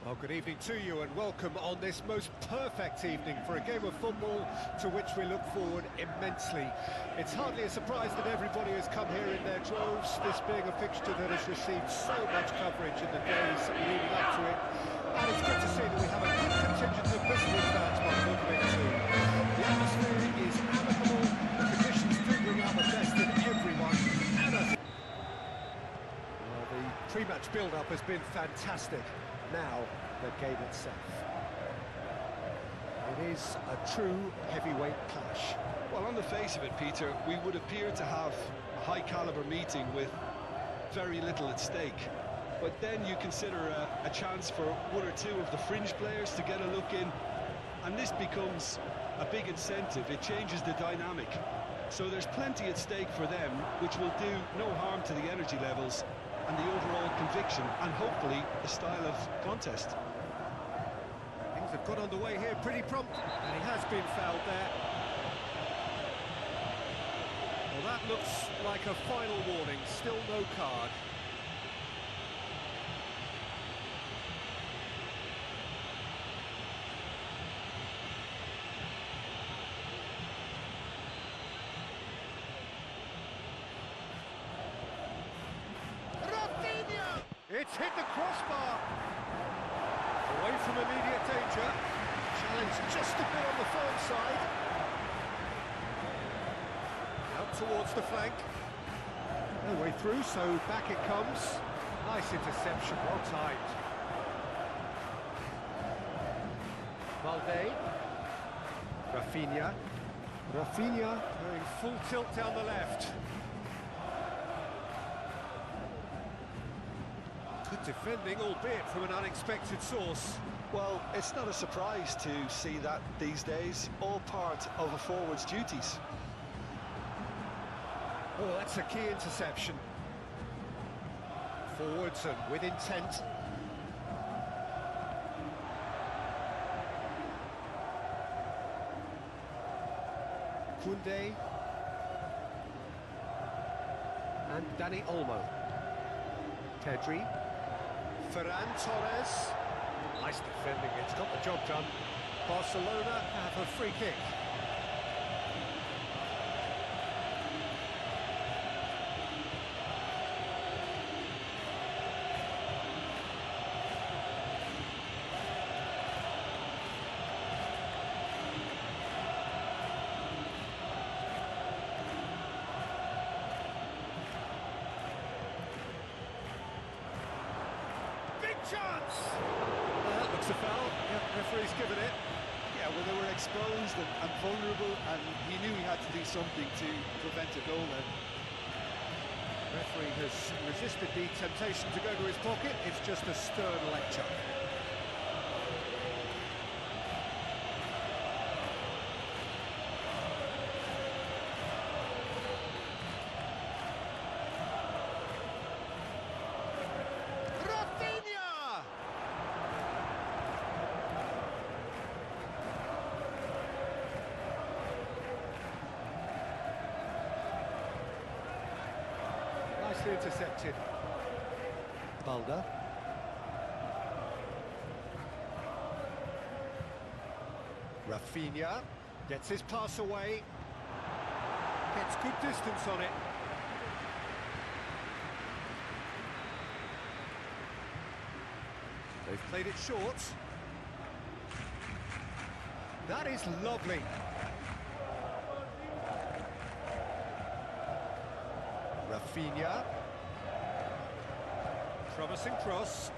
Well, good evening to you and welcome on this most perfect evening for a game of football to which we look forward immensely. It's hardly a surprise that everybody has come here in their droves, this being a fixture that has received so much coverage in the days leading up to it. And it's good to see that we have a good contingent of visiting fans by the look of it too. The atmosphere is amicable, the conditions do bring out the best in everyone, and I think the pre-match build-up has been fantastic. Now, the game itself. It is a true heavyweight clash. Well, on the face of it, Peter, we would appear to have a high-caliber meeting with very little at stake. But then you consider a chance for one or two of the fringe players to get a look in, and this becomes a big incentive. It changes the dynamic. So there's plenty at stake for them, which will do no harm to the energy levels and the overall conviction, and hopefully the style of contest. Things have got underway here pretty prompt, and he has been fouled there. Well, that looks like a final warning, still no card. It's hit the crossbar. Away from immediate danger. Challenge just a bit on the firm side. Out towards the flank. No way through, so back it comes. Nice interception, well timed. Valde. Rafinha. Rafinha going full tilt down the left. Good defending, albeit from an unexpected source. Well, it's not a surprise to see that these days, all part of a forward's duties. Oh, that's a key interception. Forwards and with intent. Koundé. And Dani Olmo. Pedri. Ferran Torres. Nice defending, it's got the job done. Barcelona have a free kick. Chance! That looks a foul. Yep, referee's given it. Yeah, well, they were exposed and vulnerable, and he knew he had to do something to prevent a goal then. Referee has resisted the temptation to go to his pocket. It's just a stern lecture. Nicely intercepted. Balda. Rafinha gets his pass away. Gets good distance on it. They've played it short. That is lovely. Rafinha. Promising cross.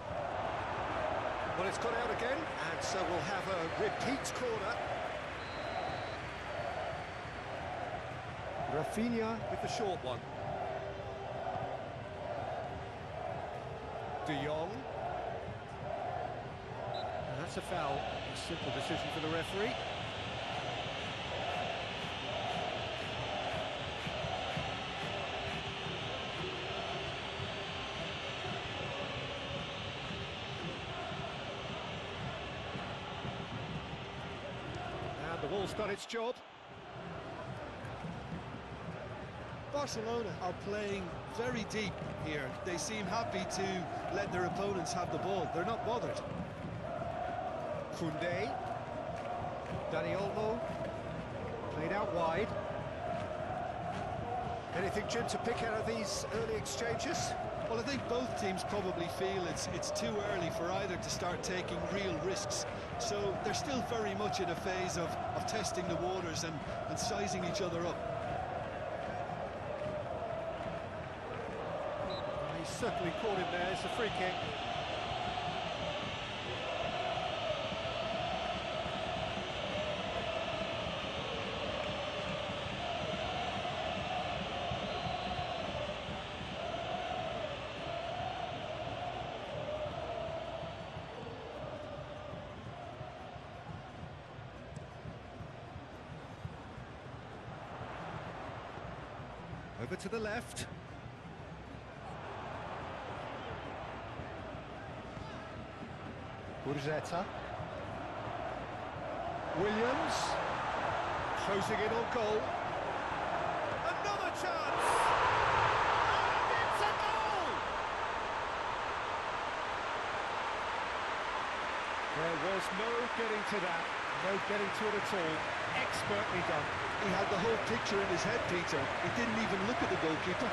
Well, it's gone out again, and so we'll have a repeat corner. Rafinha with the short one. De Jong. And that's a foul. A simple decision for the referee. The ball's done its job. Barcelona are playing very deep here. They seem happy to let their opponents have the ball. They're not bothered. Koundé. Dani Olmo. Played out wide. Anything, Jim, to pick out of these early exchanges? Well, I think both teams probably feel it's too early for either to start taking real risks. So they're still very much in a phase of testing the waters and sizing each other up. He's certainly caught him there. It's a free kick. Over to the left. Urzeta. Williams. Closing in on goal. Another chance! And it's a goal! There was no getting to that. No getting to it at all. Expertly done. He had the whole picture in his head, Peter. He didn't even look at the goalkeeper.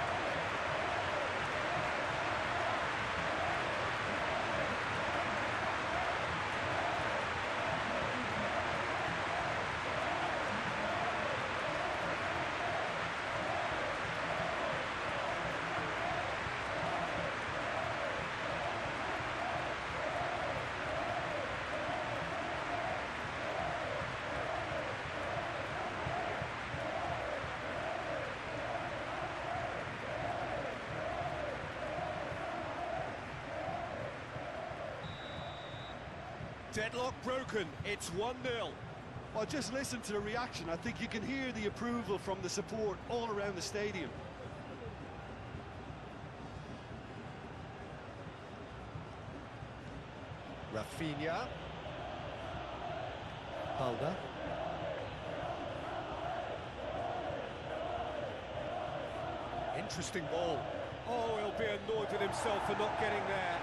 Deadlock broken, it's 1-0. Well, just listen to the reaction. I think you can hear the approval from the support all around the stadium. Rafinha. Halder. Interesting ball. Oh, he'll be annoyed with himself for not getting there.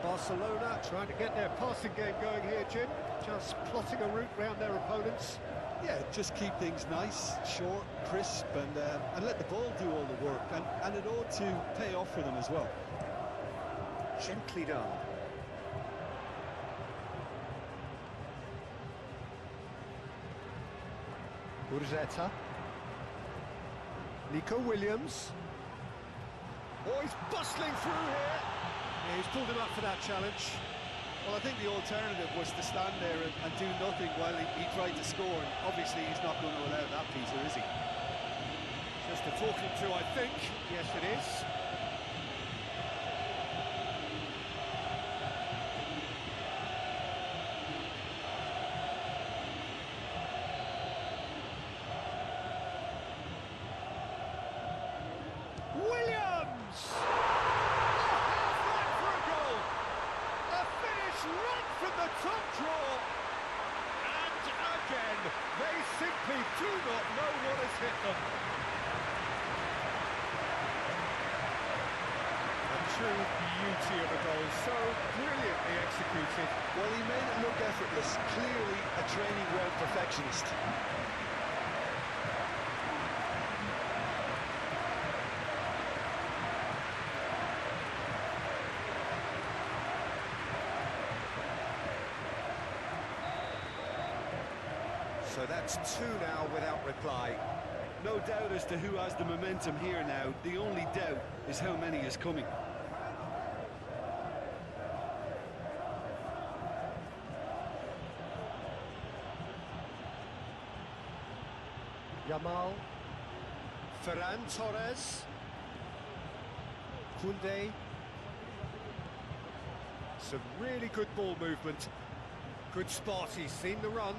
Barcelona trying to get their passing game going here, Jim. Just plotting a route round their opponents. Yeah, just keep things nice, short, crisp, and let the ball do all the work. And it ought to pay off for them as well. Gently done. Urzeta. Nico Williams. Oh, he's bustling through here. Yeah, he's pulled him up for that challenge. Well, I think the alternative was to stand there and do nothing while he tried to score. And obviously, he's not going to allow that, Peter, is he? Just a talking to, I think. Yes, it is. Top draw, and again, they simply do not know what has hit them. A true beauty of a goal, so brilliantly executed. Well, he made it look effortless, clearly a training ground perfectionist. So that's two now without reply. No doubt as to who has the momentum here now. The only doubt is how many is coming. Yamal. Ferran Torres. Koundé. Some really good ball movement. Good spot, he's seen the run.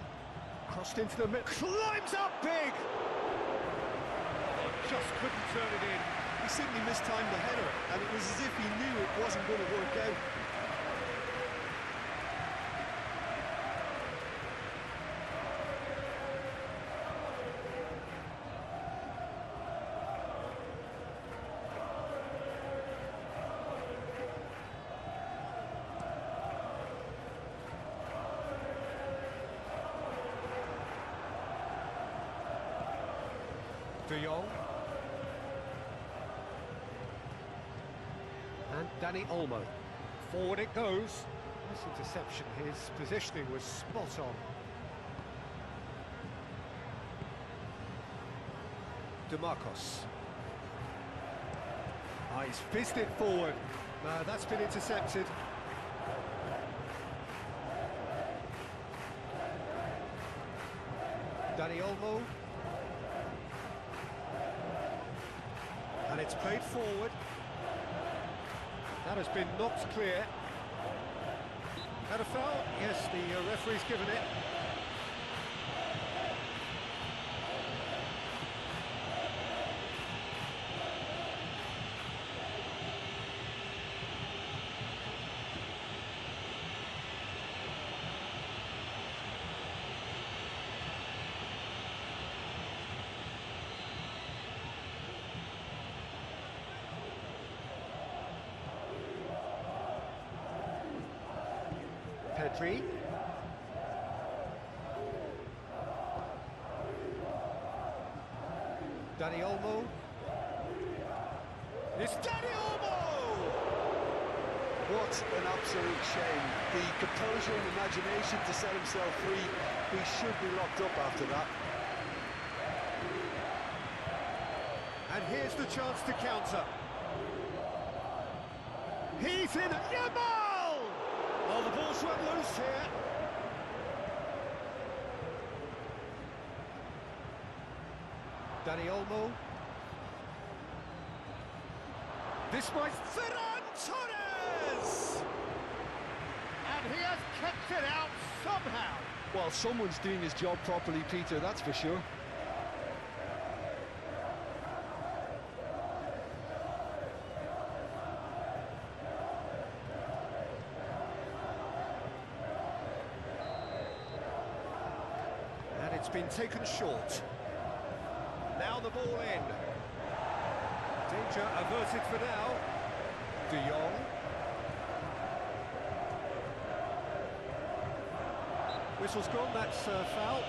Crossed into the middle, climbs up big! Just couldn't turn it in. He simply mistimed the header, and it was as if he knew it wasn't going to work out. De Jong. And Dani Olmo. Forward it goes. Nice interception. His positioning was spot on. DeMarcos. Ah, he's fizzed it forward. That's been intercepted. Dani Olmo. And it's played forward. That has been knocked clear. Had a foul? Yes, the referee's given it. Pedri. Dani Olmo. It's Dani Olmo! What an absolute shame. The composure and imagination to set himself free. He should be locked up after that. And here's the chance to counter. He's in it. Yamal! Oh, the ball's run loose here. Dani Olmo. This might... Ferran Torres! And he has kept it out somehow. Well, someone's doing his job properly, Peter, that's for sure. And it's been taken short. Now the ball in. Danger averted for now. De Jong. Whistle's gone, that's foul.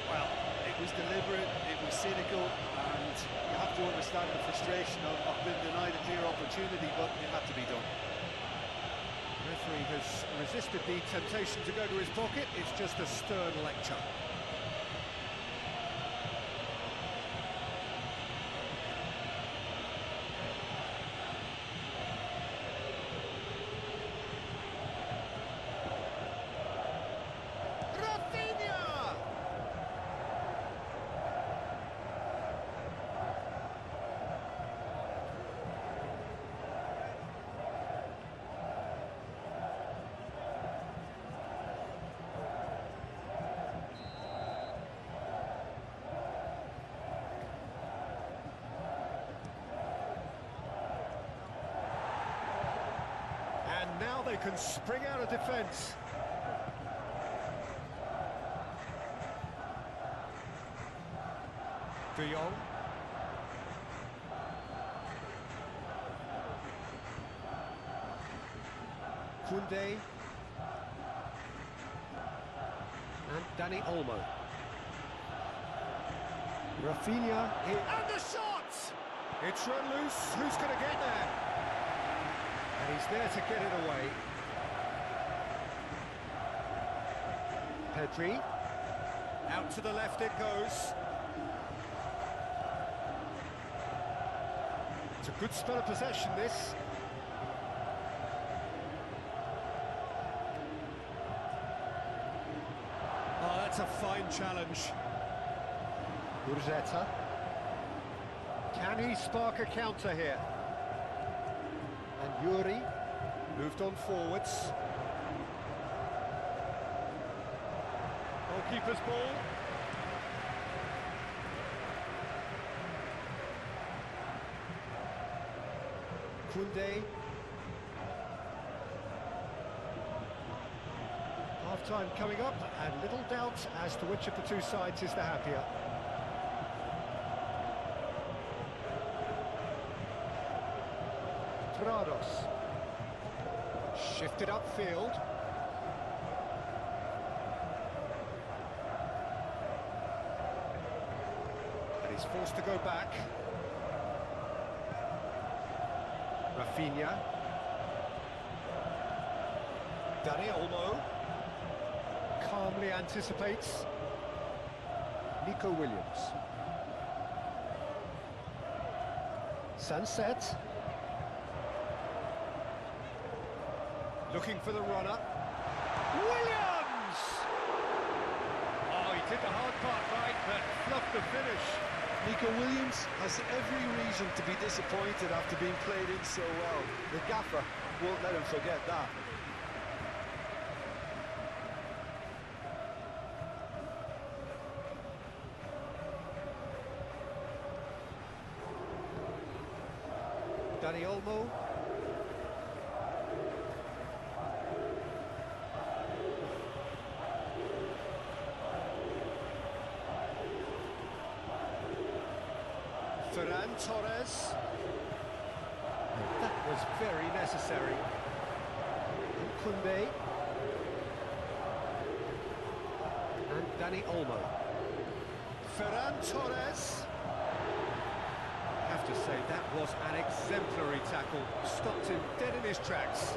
Well, it was deliberate, it was cynical, and you have to understand the frustration of being denied a clear opportunity, but it had to be done. The referee has resisted the temptation to go to his pocket. It's just a stern lecture. Now they can spring out of defence. De Jong. Koundé. And Dani Olmo. Rafinha. And the shot! It's run loose. Who's going to get there? And he's there to get it away. Pedri. Out to the left it goes. It's a good spell of possession, this. Oh, that's a fine challenge. Urzeta. Can he spark a counter here? And Yuri moved on forwards. Goalkeeper's ball. Koundé. Half-time coming up, and little doubt as to which of the two sides is the happier. Prados. Shifted upfield. He's forced to go back. Rafinha. Dani Olmo. Calmly anticipates. Nico Williams. Sunset. Looking for the runner. Williams! Oh, he did the hard part right, but fluffed the finish. Nico Williams has every reason to be disappointed after being played in so well. The gaffer won't let him forget that. Dani Olmo. Ferran Torres. And that was very necessary. Koundé. And Dani Olmo. Ferran Torres. I have to say, that was an exemplary tackle. Stopped him dead in his tracks.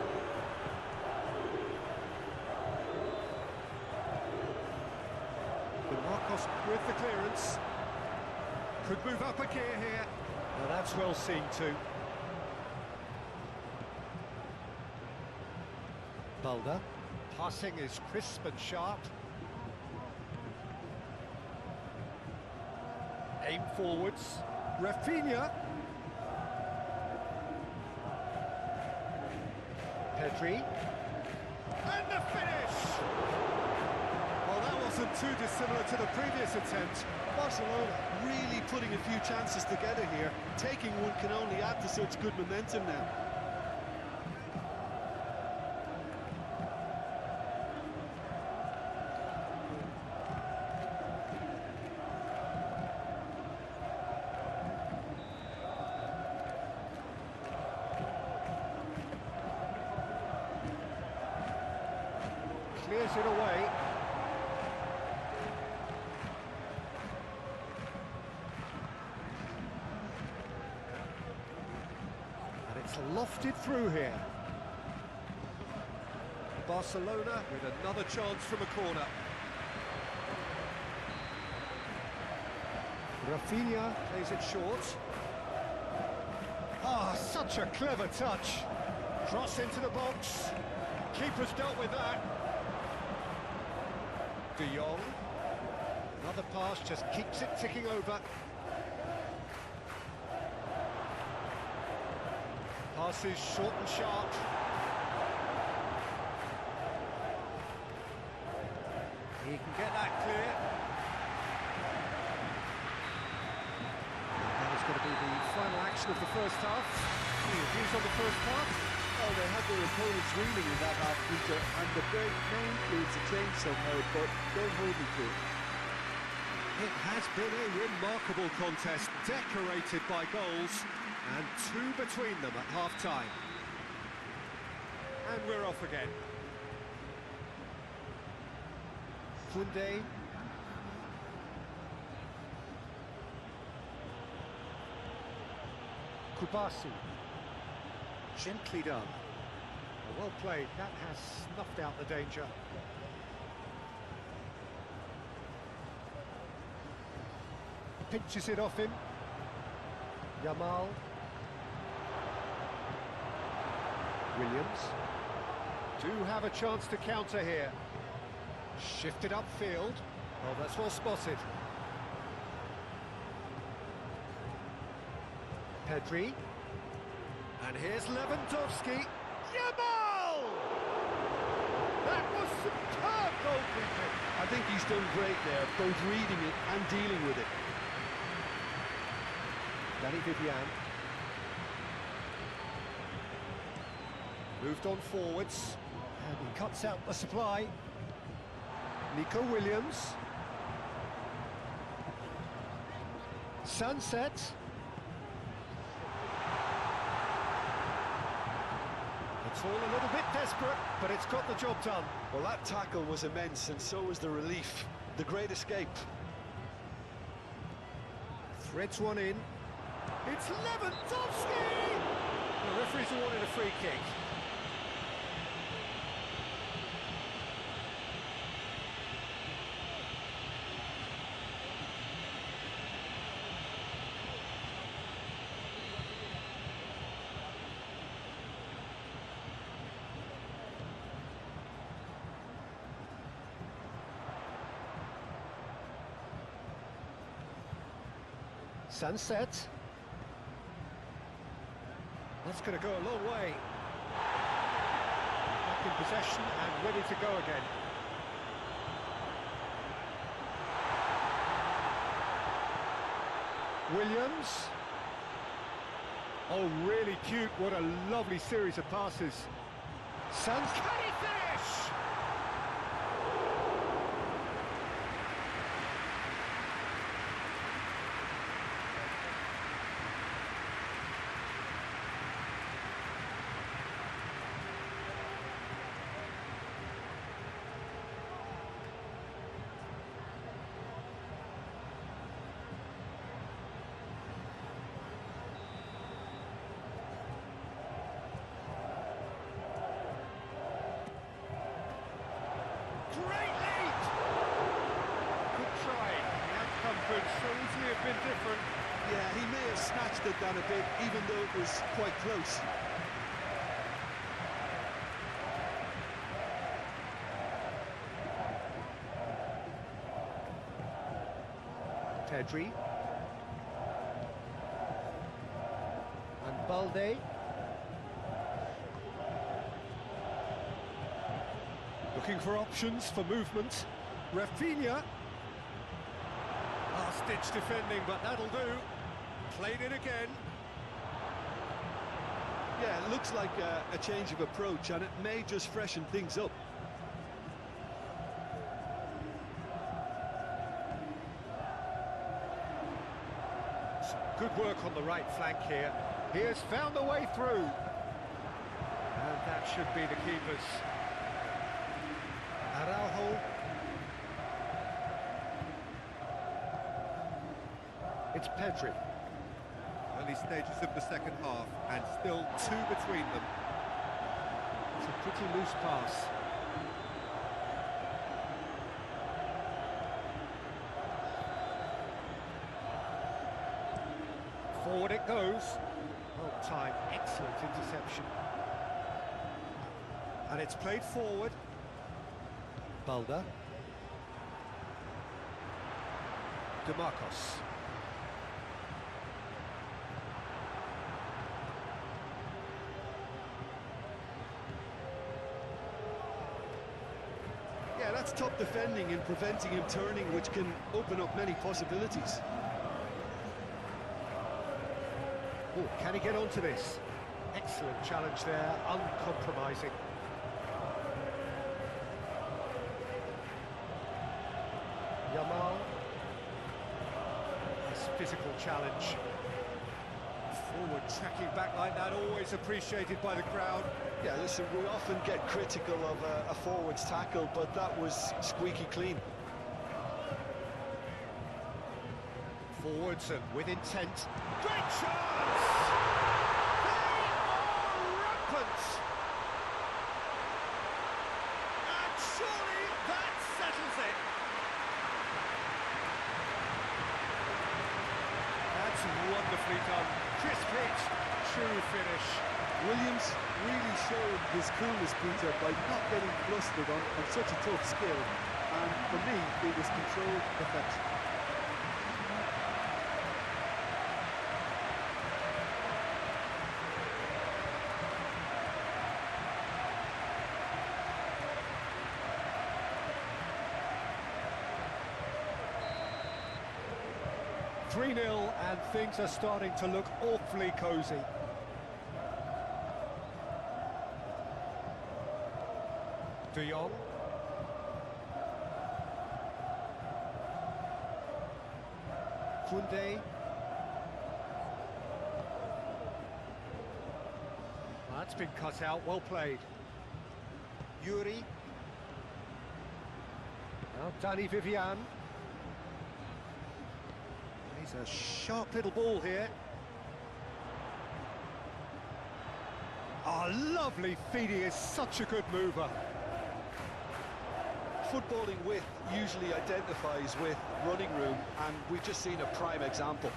But Marcos with the clearance. Could move up a gear here. Well, that's well seen too. Balda. Passing is crisp and sharp. Aim forwards. Rafinha. Pedri. And the finish! Well, that wasn't too dissimilar to the previous attempt. Barcelona really putting a few chances together here. Taking one can only add to such good momentum now. Clears it away. And it's lofted through here. Barcelona with another chance from a corner. Rafinha plays it short. Ah, such a clever touch. Cross into the box. Keeper's dealt with that. De Jong. Another pass, just keeps it ticking over. Passes short and sharp. He can get that clear. That is going to be the final action of the first half. Any views on the first half? Oh, they had their opponents reeling in that half, Peter, and the break may influence a change somehow, but don't hold me to it. It has been a remarkable contest, decorated by goals, and two between them at half-time. And we're off again. Koundé. Kubasi. Gently done. Well played, that has snuffed out the danger. Pinches it off him. Yamal. Williams. Do have a chance to counter here. Shifted upfield. Oh, that's well spotted. Pedri. And here's Lewandowski. Yamal! That was superb goalkeeping. I think he's done great there, both reading it and dealing with it. Danny Vivian. Moved on forwards. And he cuts out the supply. Nico Williams. Sunset. It's all a little bit desperate, but it's got the job done. Well, that tackle was immense, and so was the relief. The great escape. Threads one in. It's Lewandowski! The referee's awarded a free kick. Sunset. That's going to go a long way. Back in possession and ready to go again. Williams. Oh, really cute. What a lovely series of passes. Can he finish? Great lead! Good try. The outcome could so easily have been different. Yeah, he may have snatched it down a bit, even though it was quite close. Pedri. And Balde. Looking for options for movement. Rafinha. Last-ditch defending, but that'll do. Played it again. Yeah, it looks like a change of approach, and it may just freshen things up. Some good work on the right flank here. He has found a way through. And that should be the keepers. Araujo. It's Pedri. Early stages of the second half, and still two between them. It's a pretty loose pass. Forward it goes. Well timed, excellent interception. And it's played forward. Balda. DeMarcos. Yeah, that's top defending and preventing him turning, which can open up many possibilities. Oh, can he get onto this? Excellent challenge there, uncompromising. Yamal. Nice physical challenge. Forward tracking back like that, always appreciated by the crowd. Yeah, listen, we often get critical of a forward's tackle, but that was squeaky clean. Forwards and with intent. Great chance! They are rampant! And surely that settles it. That's wonderfully done. Crisp hit, true finish. Williams really showed his coolness, Peter, by not getting flustered on such a tough skill. And for me, it was controlled perfection. Three 0 and things are starting to look awfully cosy. De Jong. Koundé. That's been cut out, well played. Yuri. Now Danny Vivian. He's a sharp little ball here. Oh, lovely feed. He is such a good mover. Footballing width usually identifies with running room, and we've just seen a prime example.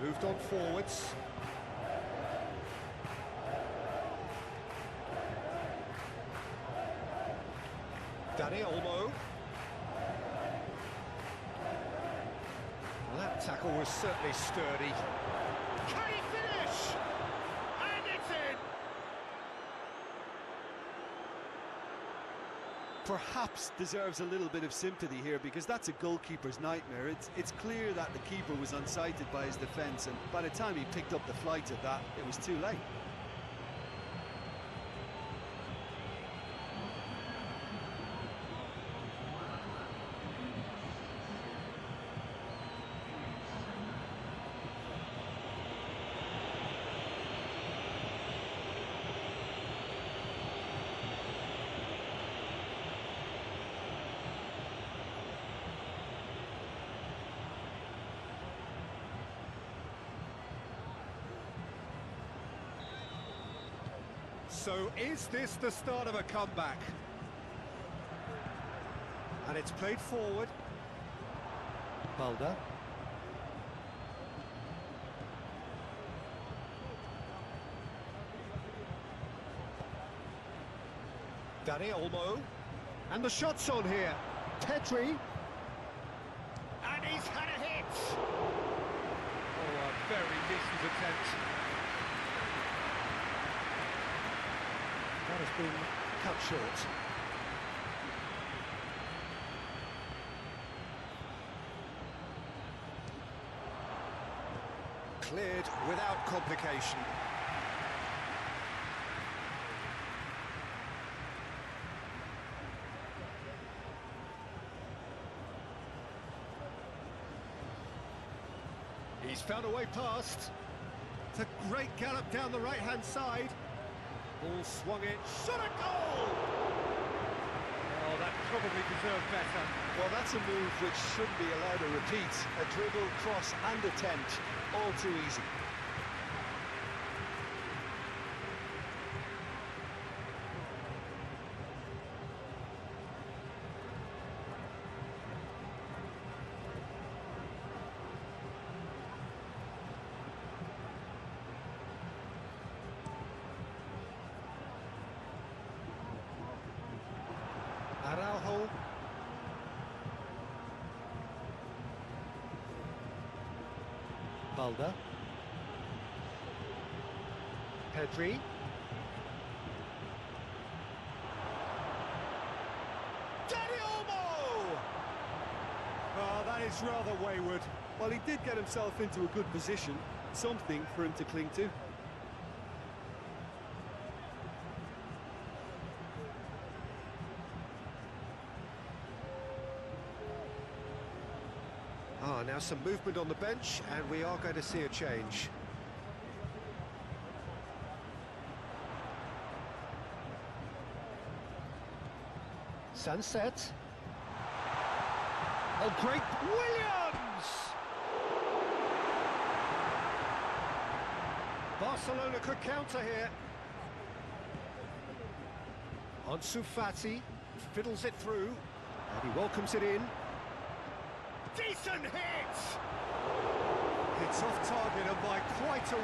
Moved on forwards. Danny Olmo. Well, that tackle was certainly sturdy. Can he finish? And it's in! Perhaps deserves a little bit of sympathy here, because that's a goalkeeper's nightmare. It's clear that the keeper was unsighted by his defence, and by the time he picked up the flight of that, it was too late. So is this the start of a comeback? And it's played forward. Mulder. Danny Olmo. And the shot's on here. Pedri. And he's had a hit. Oh, a very decent attempt. That has been cut short. Cleared without complication. He's found a way past. It's a great gallop down the right-hand side. Ball swung it, shot a goal! Oh, that probably deserved better. Well, that's a move which shouldn't be allowed to repeat. A dribble, cross and attempt, all too easy. Araujo. Mulder. Pedri. Danny Olmo! Oh, that is rather wayward. Well, he did get himself into a good position, something for him to cling to. Now some movement on the bench, and we are going to see a change. Sunset. Oh, great! Williams! Barcelona could counter here. Ansu Fati fiddles it through, and he welcomes it in. Decent hit! It's off target and by quite a way.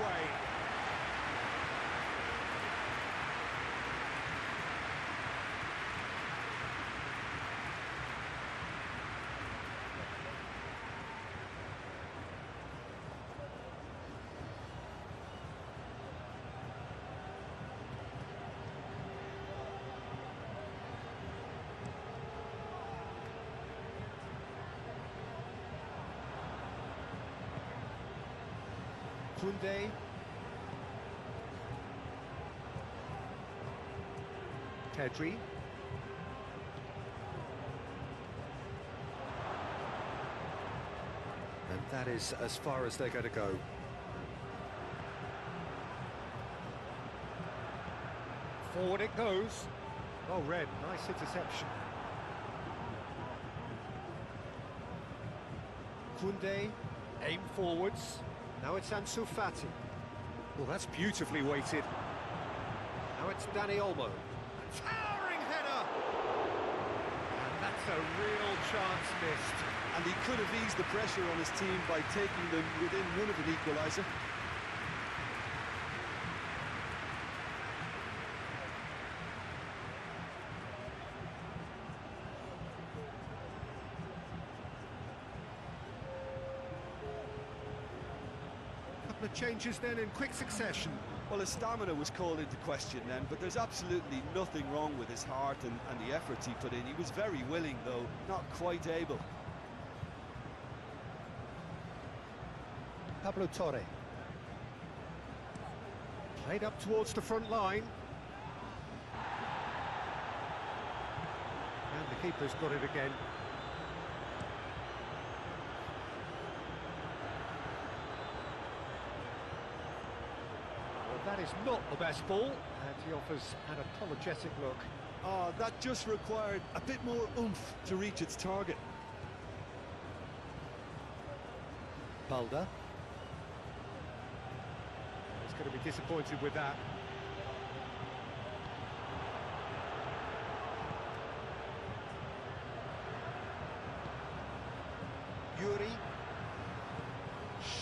Kunde. Pedri. And that is as far as they're going to go. Forward it goes. Oh, Red, nice interception. Koundé, aim forwards. Now it's Ansu Fati. Well, that's beautifully weighted. Now it's Dani Olmo. Towering header! And that's a real chance missed. And he could have eased the pressure on his team by taking them within one of an equaliser. Couple of changes then in quick succession. Well, his stamina was called into question then, but there's absolutely nothing wrong with his heart and the efforts he put in. He was very willing, though, not quite able. Pablo Torre. Played up towards the front line. And the keeper's got it again. Well, that is not the best ball, and he offers an apologetic look. Oh, that just required a bit more oomph to reach its target. Balda. He's going to be disappointed with that. Yuri.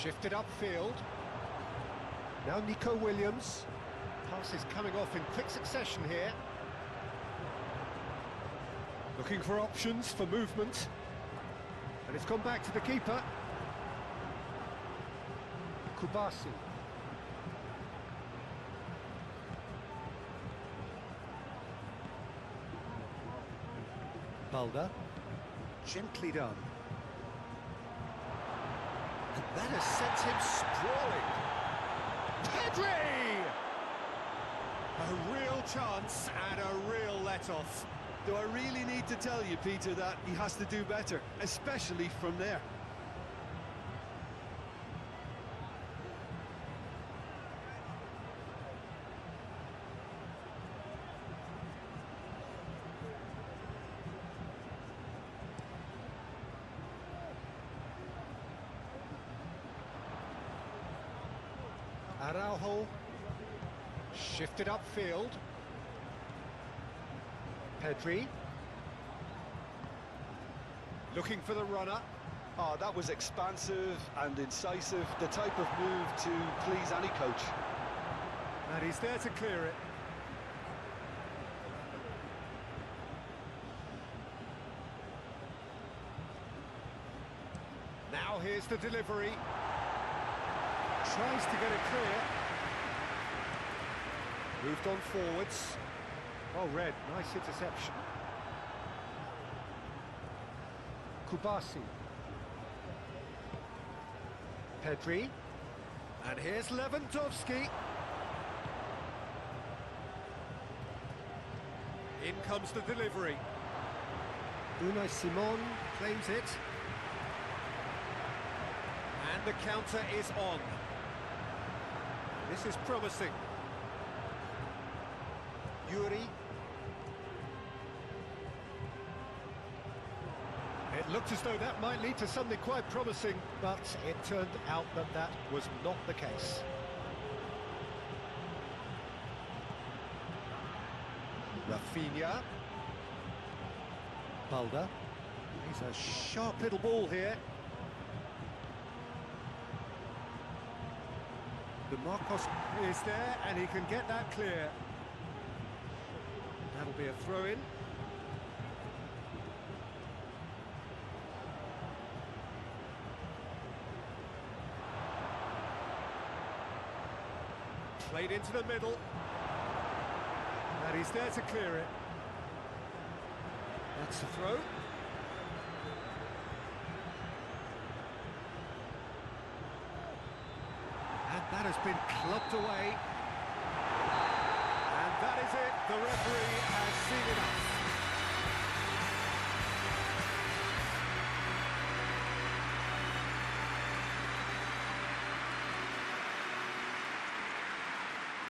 Shifted upfield. Now Nico Williams. Pass is coming off in quick succession here. Looking for options for movement. And it's gone back to the keeper. Kubasi. Balda. Gently done. And that has sent him sprawling. Pedri! A real chance and a real let-off. Do I really need to tell you, Peter, that he has to do better, especially from there? Araujo. Shifted upfield. Pedri. Looking for the runner. Oh, that was expansive and incisive, the type of move to please any coach. And he's there to clear it. Now here's the delivery. Tries to get it clear. Moved on forwards. Oh, Red, nice interception. Kubasi. Pedri. And here's Lewandowski. In comes the delivery. Unai Simon claims it. And the counter is on. This is promising. Yuri. It looked as though that might lead to something quite promising, but it turned out that that was not the case. Rafinha. Balda. He's a sharp little ball here. The Marcos is there, and he can get that clear. That'll be a throw-in. Played into the middle. And he's there to clear it. That's a throw. And that has been clubbed away. And that is it. The referee has seen enough.